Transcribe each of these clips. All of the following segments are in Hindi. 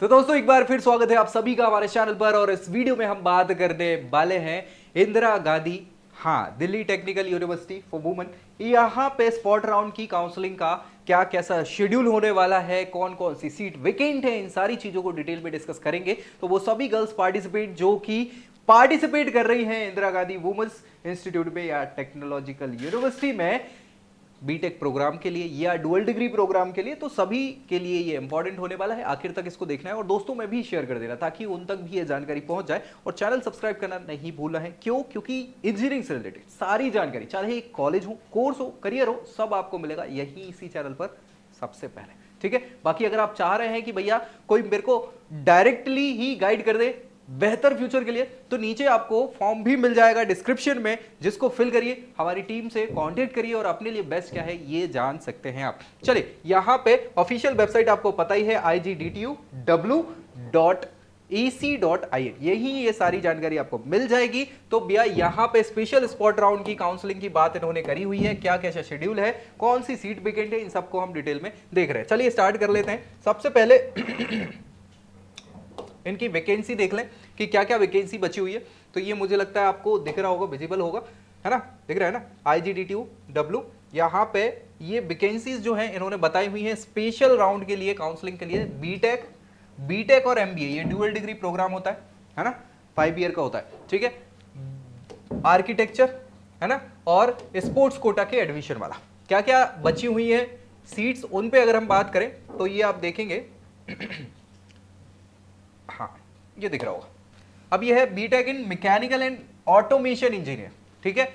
तो दोस्तों एक बार फिर स्वागत है आप सभी का हमारे चैनल पर। और इस वीडियो में हम बात करने वाले हैं इंदिरा गांधी, हाँ, Delhi technical university for women, यहाँ पे स्पॉट राउंड की काउंसलिंग का क्या कैसा शेड्यूल होने वाला है, कौन कौन सी सीट वेकेंट है, इन सारी चीजों को डिटेल में डिस्कस करेंगे। तो वो सभी गर्ल्स पार्टिसिपेट जो कि पार्टिसिपेट कर रही हैं इंदिरा गांधी वुमेन्स इंस्टीट्यूट में या टेक्नोलॉजिकल यूनिवर्सिटी में बीटेक प्रोग्राम के लिए या डुअल डिग्री प्रोग्राम के लिए, तो सभी के लिए ये इंपॉर्टेंट होने वाला है। आखिर तक इसको देखना है और दोस्तों में भी शेयर कर देना ताकि उन तक भी ये जानकारी पहुंच जाए। और चैनल सब्सक्राइब करना नहीं भूलना है। क्यों? क्योंकि इंजीनियरिंग से रिलेटेड सारी जानकारी, चाहे एक कॉलेज हो, कोर्स हो, करियर हो, सब आपको मिलेगा यही इसी चैनल पर सबसे पहले। ठीक है। बाकी अगर आप चाह रहे हैं कि भैया कोई मेरे को डायरेक्टली ही गाइड कर दे बेहतर फ्यूचर के लिए, तो नीचे आपको फॉर्म भी मिल जाएगा डिस्क्रिप्शन में, जिसको फिल करिए, हमारी टीम से कांटेक्ट करिए और अपने लिए बेस्ट क्या है ये जान सकते हैं आप। चलिए, यहां पे ऑफिशियल वेबसाइट आपको पता ही है igdtuw.ac.in, यही ये सारी जानकारी आपको मिल जाएगी। तो भैया यहाँ पे स्पेशल स्पॉट राउंड की काउंसलिंग की बात इन्होंने करी हुई है, क्या कैसा शेड्यूल है, कौन सी सीट वेकेंट है, इन सबको हम डिटेल में देख रहे हैं। चलिए स्टार्ट कर लेते हैं। सबसे पहले इनकी वैकेंसी देख लें कि क्या क्या वैकेंसी बची हुई है। तो ये मुझे लगता है आपको दिख रहा होगा, विजिबल होगा, है ना, दिख रहा है ना, igdtuw। यहाँ पे ये वैकेंसीज जो हैं इन्होंने बताई हुई हैं स्पेशल राउंड के लिए, काउंसलिंग के लिए। बीटेक और एमबीए, ये ड्यूअल डिग्री प्रोग्राम होता है ना, 5 ईयर का होता है। ठीक है। आर्किटेक्चर, है ना, और स्पोर्ट्स कोटा के एडमिशन वाला। क्या क्या बची हुई है सीट्स, उन पे अगर हम बात करें तो ये आप देखेंगे, हाँ, ये दिख रहा होगा। अब ये है BTech in mechanical and automation engineer. ठीक है,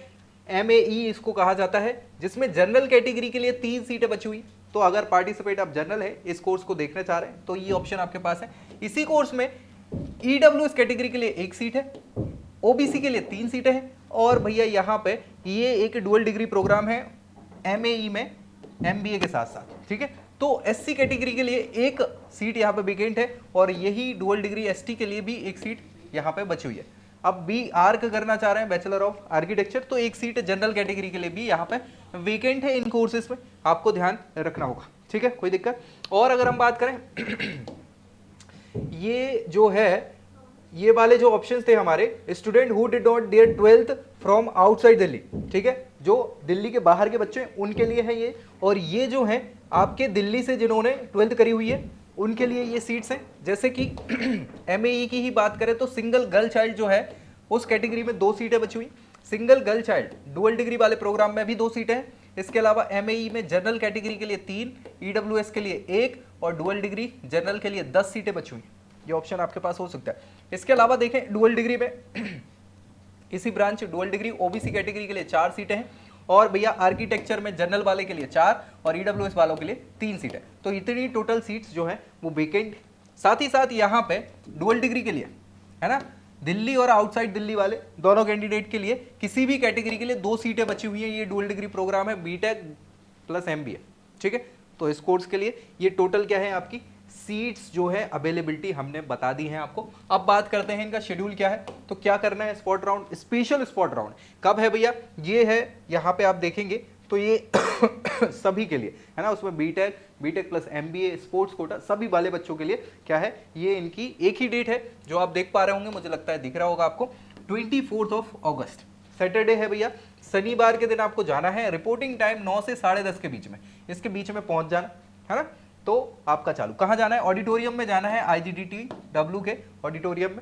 एमएई इसको कहा जाता है, जिसमें जनरल कैटेगरी के लिए 3 सीटें बची हुई। तो अगर पार्टिसिपेट आप जनरल है, इस कोर्स को देखना चाह रहे हैं, तो ये ऑप्शन आपके पास है। इसी कोर्स में ईडब्ल्यूएस कैटेगरी के लिए 1 सीट है, ओबीसी के लिए 3 सीटें हैं, और भैया यहाँ पे ये एक डुअल डिग्री प्रोग्राम है एमएई में एमबीए के साथ साथ। ठीक है। तो एससी कैटेगरी के लिए 1 सीट यहाँ पे वेकेंट है, और यही डुअल डिग्री एसटी के लिए भी 1 सीट यहाँ पे बची हुई है। अब बी आर्क करना चाह रहे हैं, बैचलर ऑफ आर्किटेक्चर, तो 1 सीट जनरल कैटेगरी के लिए भी यहाँ पे वेकेंट है इन कोर्सेज में, आपको ध्यान रखना होगा। ठीक है, कोई दिक्कत? और अगर हम बात करें ये जो है, ये वाले जो ऑप्शंस थे हमारे, student who did not their 12th from outside Delhi. ठीक है, जो दिल्ली के बाहर के बच्चे हैं उनके लिए है ये। और ये जो है आपके दिल्ली से जिन्होंने 12th करी हुई है उनके लिए ये सीट्स हैं। जैसे कि एमएई की ही बात करें तो सिंगल गर्ल चाइल्ड जो है उस कैटेगरी में 2 सीटें बची हुई। Single girl child dual degree वाले प्रोग्राम में भी 2 सीटें हैं। इसके अलावा एमएई में जनरल कैटेगरी के लिए 3, ईडब्ल्यूएस के लिए 1 और डुअल डिग्री जनरल के लिए 10 सीटें बची हुई। ये ऑप्शन आपके पास हो सकता है। इसके अलावा देखें डुअल डिग्री में इसी branch dual degree OBC category के लिए 4 सीटें हैं, और भैया आर्किटेक्चर में जनरल वाले के लिए 4 और ईडब्ल्यूएस वालों के लिए 3 सीटें। तो इतनी टोटल सीट्स जो है वो वेकेंट। साथ ही साथ यहाँ पे डुअल डिग्री के लिए, है ना, दिल्ली और आउटसाइड दिल्ली वाले दोनों कैंडिडेट के लिए किसी भी कैटेगरी के लिए 2 सीटें बची हुई हैं। ये डुअल डिग्री प्रोग्राम है बीटेक प्लस एमबीए। ठीक है। तो इस कोर्स के लिए ये टोटल क्या है, आपकी सीट्स जो है अवेलेबिलिटी हमने बता दी है आपको। अब बात करते हैं इनका शेड्यूल क्या है। तो क्या करना है, spot round, special spot round कब है भैया, ये है यहाँ पे आप देखेंगे तो ये सभी के लिए है ना, उसमें BTech plus MBA, sports quota, सभी वाले बच्चों के लिए क्या है, ये इनकी एक ही डेट है जो आप देख पा रहे होंगे, मुझे लगता है दिख रहा होगा आपको, 24 अगस्त सैटरडे है भैया। शनिवार के दिन आपको जाना है। रिपोर्टिंग टाइम 9 से 10:30 के बीच में, इसके बीच में पहुंच जाना है ना। तो आपका चालू कहाँ जाना है, ऑडिटोरियम में जाना है, igdtuw के ऑडिटोरियम में,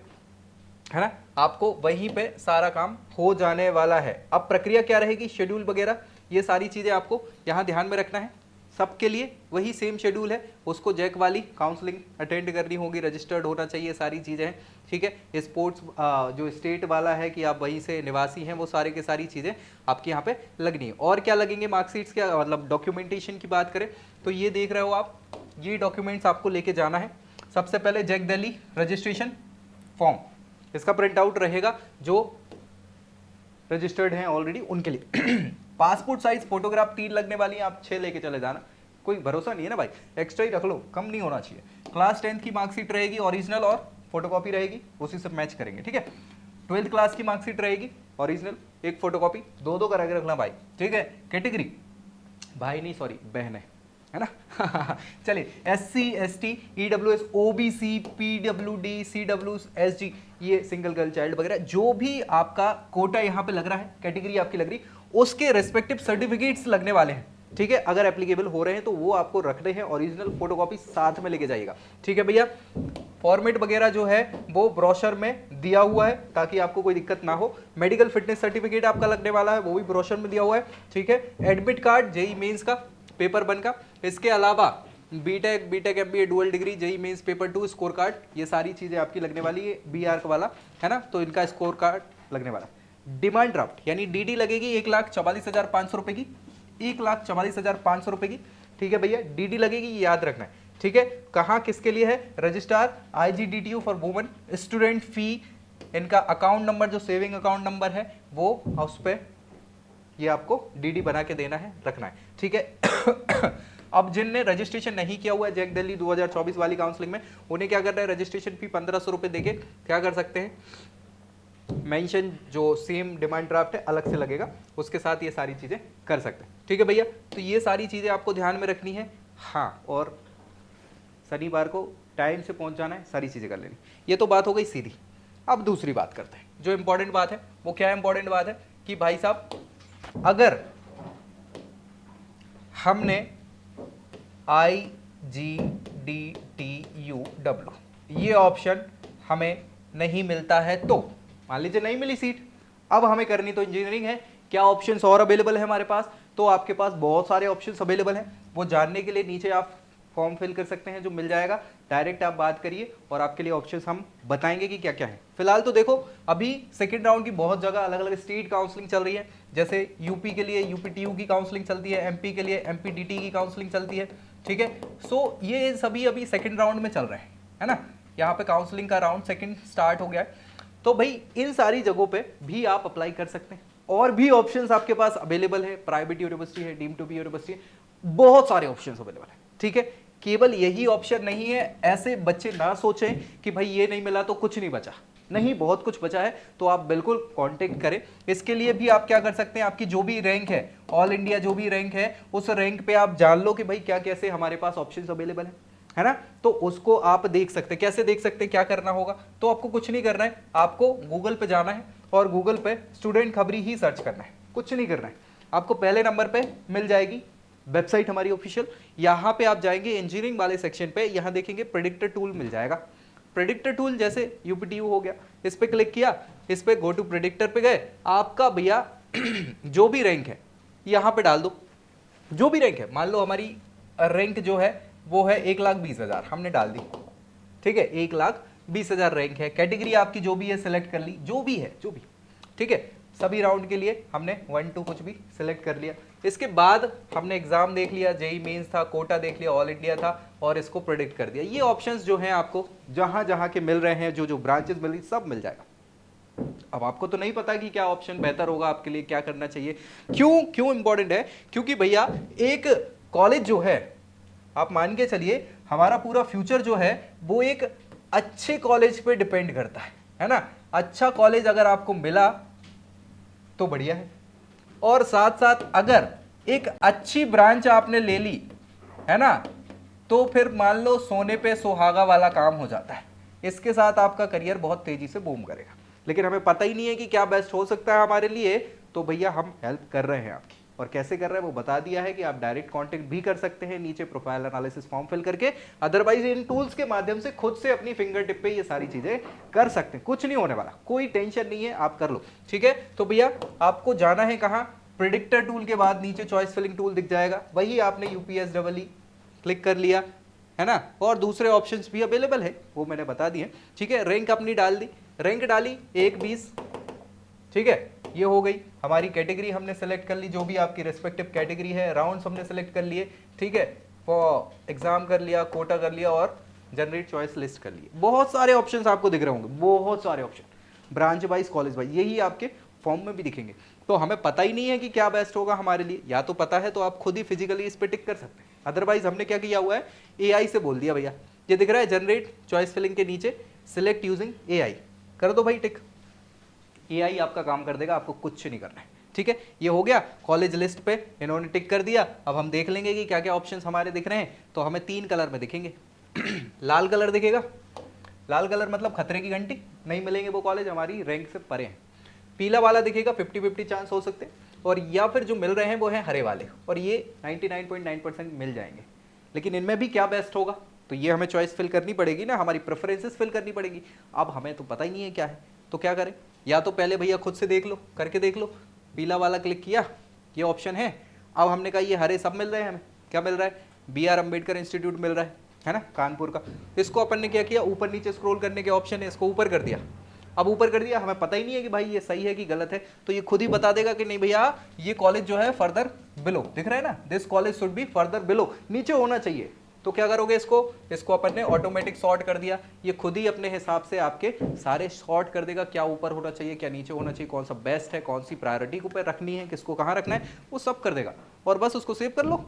है ना। आपको वहीं पे सारा काम हो जाने वाला है। अब प्रक्रिया क्या रहेगी, शेड्यूल वगैरह ये सारी चीजें आपको यहाँ ध्यान में रखना है। सबके लिए वही सेम शेड्यूल है, उसको जैक वाली काउंसलिंग अटेंड करनी होगी, रजिस्टर्ड होना चाहिए, सारी चीज़ें हैं। ठीक है। स्पोर्ट्स जो स्टेट वाला है कि आप वहीं से निवासी हैं, वो सारे के सारी चीज़ें आपके यहाँ पे लगनी है। और क्या लगेंगे, मार्कशीट्स, क्या मतलब डॉक्यूमेंटेशन की बात करें तो ये देख रहे हो आप, ये डॉक्यूमेंट्स आपको लेके जाना है। सबसे पहले जैक दिल्ली रजिस्ट्रेशन फॉर्म, इसका प्रिंट आउट रहेगा जो रजिस्टर्ड हैं ऑलरेडी उनके लिए। पासपोर्ट साइज फोटोग्राफ 3 लगने वाली है, आप 6 लेके चले जाना, कोई भरोसा नहीं है ना भाई, एक्स्ट्रा ही रख लो, कम नहीं होना चाहिए। क्लास 10th की मार्कशीट रहेगी, ओरिजिनल और फोटोकॉपी रहेगी, उसी से मैच करेंगे। ठीक है। 12th क्लास की मार्कशीट रहेगी, ओरिजिनल, एक फोटोकॉपी, 2 करा के रखना भाई। ठीक है। कैटेगरी भाई नहीं, सॉरी बहन है, है ना। चलिए SC ST EWS OBC PWD CWSG, ये सिंगल गर्ल चाइल्ड वगैरह जो भी आपका कोटा यहाँ पे लग रहा है, कैटेगरी आपकी लग रही, उसके रेस्पेक्टिव सर्टिफिकेट्स लगने वाले हैं, ठीक है। अगर एप्लीकेबल हो रहे हैं तो वो आपको रखने हैं, ओरिजिनल फोटोकॉपी साथ में लेके जाइएगा, ठीक है भैया। फॉर्मेट वगैरह जो है वो ब्रोशर में दिया हुआ है ताकि आपको कोई दिक्कत ना हो। मेडिकल फिटनेस सर्टिफिकेट आपका लगने वाला है, वो भी ब्रोशर में दिया हुआ है, ठीक है। एडमिट कार्ड जेई मेंस का पेपर 1 का, इसके अलावा BTech MBA dual degree JEE Mains paper 2 score card, ये सारी चीजें आपकी लगने वाली है। BR वाला है ना, तो इनका स्कोर कार्ड लगने वाला। डिमांड ड्राफ्ट यानी DD लगेगी 1,44,500 रुपए की, 1,44,500 रुपए की, ठीक है भैया। DD लगेगी, ये याद रखना है, ठीक है। कहाँ किसके लिए है, registrar IGDTU for women, student fee, इनका अकाउंट नंबर जो सेविंग अकाउंट नंबर है वो उस पे ये आपको DD बना के देना है, रखना है, ठीक है। अब जिनने रजिस्ट्रेशन नहीं किया हुआ है जैक दिल्ली 2024 वाली काउंसलिंग में, उन्हें क्या करना है, रजिस्ट्रेशन फी 1500 रुपए देके क्या कर सकते हैं, मेंशन जो सेम डिमांड ड्राफ्ट है अलग से लगेगा, उसके साथ ये सारी चीजें कर सकते हैं, ठीक है भैया। तो ये सारी चीजें आपको ध्यान में रखनी है, हाँ। और शनिवार को टाइम से पहुंचाना है, सारी चीजें कर लेनी। ये तो बात हो गई सीधी। अब दूसरी बात करते हैं, जो इंपॉर्टेंट बात है वो क्या इंपॉर्टेंट बात है कि भाई साहब अगर हमने IGDTUW ये ऑप्शन हमें नहीं मिलता है, तो मान लीजिए नहीं मिली सीट, अब हमें करनी तो इंजीनियरिंग है, क्या ऑप्शंस और अवेलेबल है हमारे पास, तो आपके पास बहुत सारे ऑप्शंस अवेलेबल हैं। वो जानने के लिए नीचे आप फॉर्म फिल कर सकते हैं, जो मिल जाएगा, डायरेक्ट आप बात करिए और आपके लिए ऑप्शंस हम बताएंगे कि क्या क्या है। फिलहाल तो देखो अभी सेकंड राउंड की बहुत जगह अलग अलग स्टेट काउंसलिंग चल रही है, जैसे यूपी के लिए UPTU की काउंसलिंग चलती है, MP के लिए MPDT की काउंसलिंग चलती है, ठीक है। सो ये सभी अभी सेकेंड राउंड में चल रहे हैं, है ना। यहाँ पे काउंसलिंग का राउंड सेकेंड स्टार्ट हो गया है, तो भाई इन सारी जगहों पे भी आप अप्लाई कर सकते हैं। और भी ऑप्शंस आपके पास अवेलेबल है, प्राइवेट यूनिवर्सिटी है, डीम्ड टू बी यूनिवर्सिटी है, बहुत सारे ऑप्शंस अवेलेबल है, ठीक है। केवल यही ऑप्शन नहीं है, ऐसे बच्चे ना सोचें कि भाई ये नहीं मिला तो कुछ नहीं बचा, नहीं, बहुत कुछ बचा है। तो आप बिल्कुल कांटेक्ट करें। इसके लिए भी आप क्या कर सकते हैं, आपकी जो भी रैंक है, ऑल इंडिया जो भी रैंक है, उस रैंक पे आप जान लो कि भाई क्या कैसे हमारे पास ऑप्शंस अवेलेबल है ना। तो उसको आप देख सकते हैं। कैसे देख सकते हैं, क्या करना होगा, तो आपको कुछ नहीं करना है, आपको गूगल पे जाना है और गूगल पे स्टूडेंट खबरी ही सर्च करना है, कुछ नहीं करना है। आपको पहले नंबर पे मिल जाएगी वेबसाइट हमारी ऑफिशियल, यहाँ पे आप जाएंगे इंजीनियरिंग वाले सेक्शन पे, यहाँ देखेंगे प्रेडिक्टर टूल मिल जाएगा। प्रेडिक्टर टूल जैसे UPTU हो गया, इस पे क्लिक किया, इस पे गो टू प्रेडिक्टर पे गए, आपका भैया जो भी रैंक है यहाँ पे डाल दो, जो भी रैंक है। मान लो हमारी रैंक जो है वो है 1,20,000, हमने डाल दी, ठीक है, 1,20,000 रैंक है। कैटेगरी आपकी जो भी है सिलेक्ट कर ली, जो भी है, जो भी, ठीक है। सभी राउंड के लिए हमने 1 2 कुछ भी सिलेक्ट कर लिया। इसके बाद हमने एग्जाम देख लिया, जेई मेंस था, कोटा देख लिया, ऑल इंडिया था, और इसको प्रेडिक्ट कर दिया। ये ऑप्शंस जो हैं आपको जहां जहां के मिल रहे हैं, जो जो ब्रांचेस मिल रही, सब मिल जाएगा। अब आपको तो नहीं पता कि क्या ऑप्शन बेहतर होगा आपके लिए, क्या करना चाहिए, क्यों इंपॉर्टेंट है, क्योंकि भैया एक कॉलेज जो है, आप मान के चलिए हमारा पूरा फ्यूचर जो है वो एक अच्छे कॉलेज पे डिपेंड करता है ना। अच्छा कॉलेज अगर आपको मिला तो बढ़िया है, और साथ साथ अगर एक अच्छी ब्रांच आपने ले ली है ना, तो फिर मान लो सोने पे सुहागा वाला काम हो जाता है। इसके साथ आपका करियर बहुत तेजी से बूम करेगा। लेकिन हमें पता ही नहीं है कि क्या बेस्ट हो सकता है हमारे लिए, तो भैया हम हेल्प कर रहे हैं आपकी, और कैसे कर रहे हैं वो बता दिया है कि आप डायरेक्ट कांटेक्ट भी कर सकते हैं नीचे प्रोफाइल एनालिसिस फॉर्म फिल करके। अदरवाइज इन टूल्स के माध्यम से खुद से अपनी फिंगर टिप पे ये सारी चीजें कर सकते हैं, कुछ नहीं होने वाला, कोई टेंशन नहीं है, आप कर लो, ठीक है। तो भैया आपको जाना है कहाँ, प्रिडिक्टर टूल के बाद नीचे चॉइस फिलिंग टूल दिख जाएगा, वही आपने UPSEE क्लिक कर लिया है ना। और दूसरे ऑप्शंस भी अवेलेबल है, वो मैंने बता दिए, ठीक है। रैंक अपनी डाल दी, रैंक डाली 1,20, ठीक है, ये हो गई हमारी कैटेगरी, हमने सेलेक्ट कर ली, जो भी आपकी रेस्पेक्टिव कैटेगरी है, राउंड्स हमने सेलेक्ट कर लिए, ठीक है, फॉर एग्जाम कर लिया, कोटा कर लिया, और जनरेट चॉइस लिस्ट कर लिए। बहुत सारे ऑप्शंस आपको दिख रहे होंगे, बहुत सारे option, branch wise, college wise, यही आपके फॉर्म में भी दिखेंगे। तो हमें पता ही नहीं है कि क्या बेस्ट होगा हमारे लिए, या तो पता है तो आप खुद ही फिजिकली इस पे टिक कर सकते हैं। अदरवाइज हमने क्या किया हुआ है, AI से बोल दिया, भैया ये दिख रहा है जनरेट चॉइस फिलिंग के नीचे सिलेक्ट यूजिंग AI, कर दो भाई टिक, AI आपका काम कर देगा, आपको कुछ नहीं करना है, ठीक है, ये हो गया कॉलेज लिस्ट पे इन्होंने टिक कर दिया। अब हम देख लेंगे कि क्या क्या ऑप्शंस हमारे दिख रहे हैं। तो हमें 3 कलर में दिखेंगे। लाल कलर दिखेगा, लाल कलर मतलब खतरे की घंटी, नहीं मिलेंगे वो कॉलेज, हमारी रैंक से परे हैं। पीला वाला दिखेगा, 50-50 चांस हो सकते हैं, और या फिर जो मिल रहे हैं वो हैं हरे वाले, और ये 99.9% मिल जाएंगे। लेकिन इनमें भी क्या बेस्ट होगा, तो ये हमें चॉइस फिल करनी पड़ेगी ना, हमारी प्रेफरेंसेस फिल करनी पड़ेगी। अब हमें तो पता ही नहीं है क्या है, तो क्या करें, या तो पहले भैया खुद से देख लो, करके देख लो। पीला वाला क्लिक किया, ये ऑप्शन है। अब हमने कहा ये हरे सब मिल रहे हैं, हमें क्या मिल रहा है, BR अम्बेडकर इंस्टीट्यूट मिल रहा है ना, कानपुर का। इसको अपन ने क्या किया, ऊपर नीचे स्क्रॉल करने के ऑप्शन है, इसको ऊपर कर दिया। अब ऊपर कर दिया, हमें पता ही नहीं है कि भाई ये सही है कि गलत है, तो ये खुद ही बता देगा कि नहीं भैया ये कॉलेज जो है फर्दर बिलो, दिख रहा है ना, this college should be further below, नीचे होना चाहिए। तो क्या करोगे, इसको अपन ने ऑटोमेटिक सॉर्ट कर दिया, ये खुद ही अपने हिसाब से आपके सारे सॉर्ट कर देगा, क्या ऊपर होना चाहिए, क्या नीचे होना चाहिए, कौन सा बेस्ट है, कौन सी प्रायोरिटी को पे रखनी है, किसको कहाँ रखना है, वो सब कर देगा। और बस उसको सेव कर लो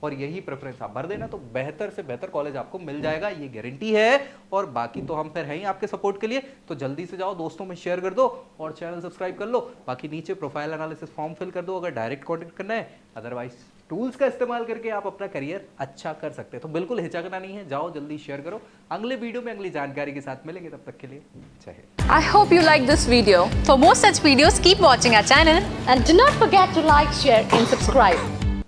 और यही प्रेफरेंस आप भर देना, तो बेहतर से बेहतर कॉलेज आपको मिल जाएगा, ये गारंटी है। और बाकी तो हम फिर हैं ही आपके सपोर्ट के लिए, तो जल्दी से जाओ, दोस्तों में शेयर कर दो और चैनल सब्सक्राइब कर लो। बाकी नीचे प्रोफाइल एनालिसिस फॉर्म फिल कर दो अगर डायरेक्ट कॉन्टेक्ट करना है, अदरवाइज टूल्स का इस्तेमाल करके आप अपना करियर अच्छा कर सकते हैं। तो बिल्कुल हिचकना नहीं है, जाओ जल्दी शेयर करो। अगले वीडियो में अगली जानकारी के साथ मिलेंगे, तब तक के लिए जय Hind. I hope you like this video. For more such videos, keep watching our channel And do not forget to like, share, and subscribe.